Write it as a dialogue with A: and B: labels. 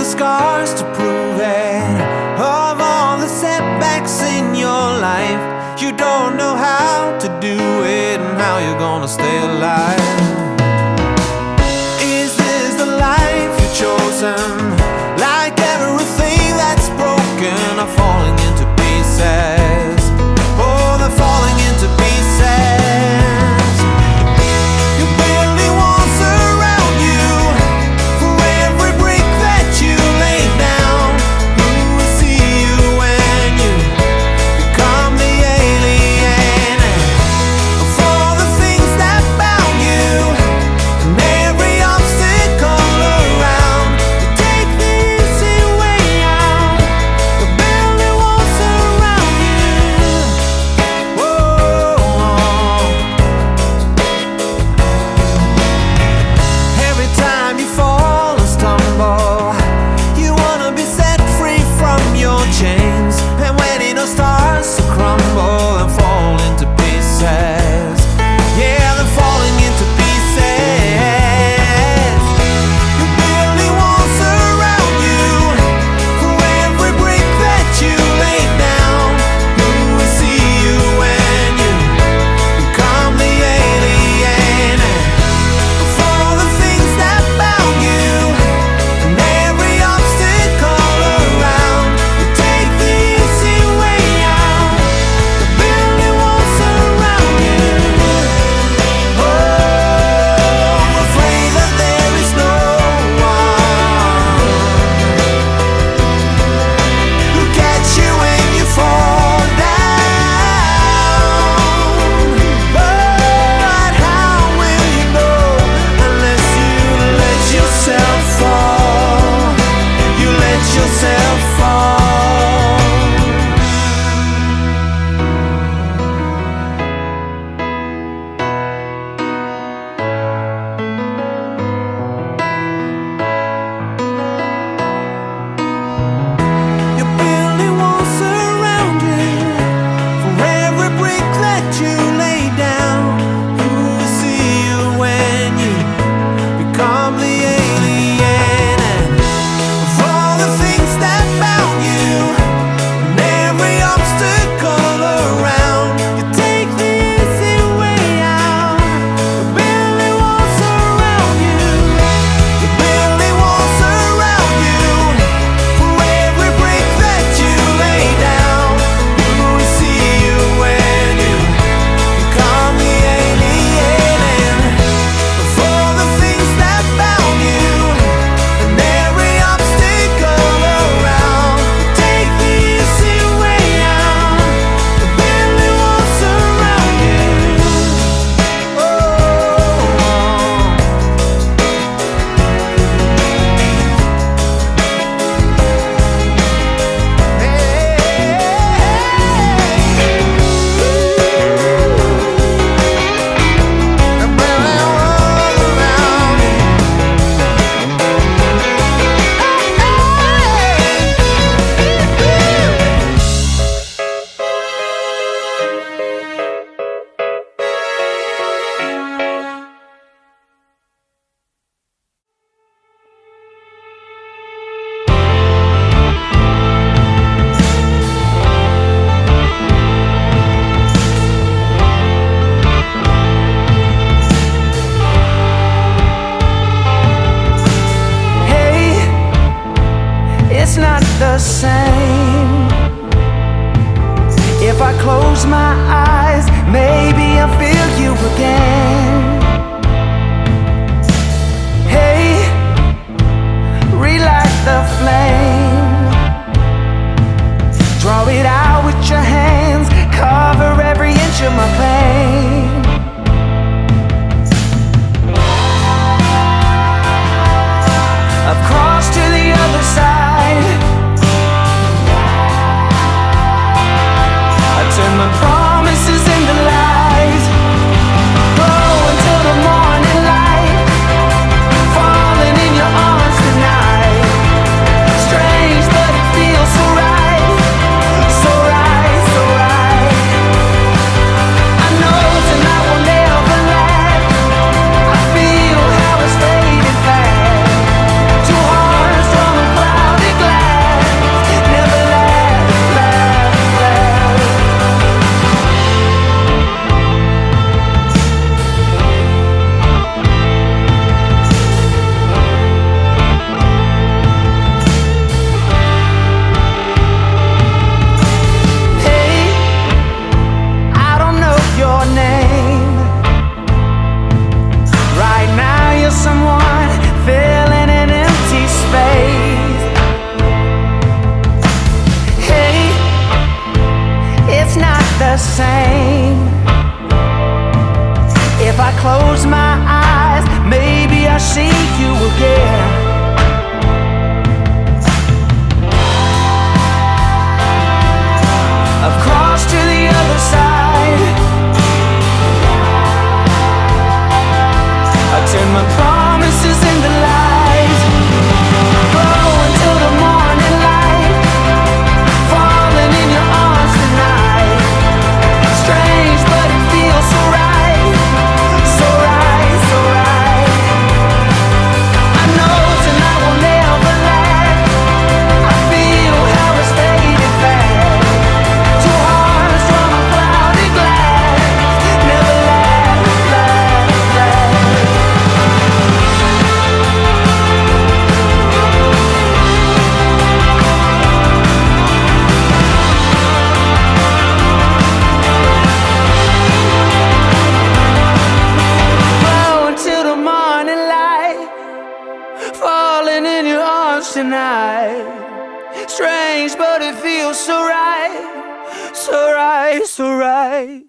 A: the scars to prove it. Of all the setbacks in your life, you don't know how to do it and how you're gonna stay alive. Is this the life you've chosen? Like everything that's broken are falling into pieces. Oh, they're falling into pieces. You're building walls around you for every brick that you lay down. Who will see you when you become the alien? For the things that bound you and every obstacle around, you take the easy way out. You're building walls around you. Whoa. Every time you fall and stumble, you wanna be set free from your chains. And when it all starts to crumble and fall into pieces, yeah, they're falling into pieces. You're building walls around you for every brick that you lay down. Who will see you when you become the alien? For the things that bound you and every obstacle around, you take the easy way out. The building walls around you. Oh, afraid that there is no one who'll catch you when you fall down. But how will you know unless you let yourself fall? You let yourself fall. You're building walls around you for every brick that you lay down. Who will see you when you become the alien? And for the things that bound you and every obstacle around, you take the easy way out. You're building walls around you. You're building walls around you for every brick that you lay down. Who will see you when you become the alien? For the things that bound you and every obstacle around, take the easy way out. The building walls around you. Oh. Hey, it's not the same. If I close my eyes, maybe I'll feel you again. Hey, relight the flame. Draw it out with your hands, cover every inch of my pain. I've crossed to the other side. I turn my promises into lies. Oh, until the morning light, falling in your arms tonight. Strength Strange, but it feels so right, so right, so right.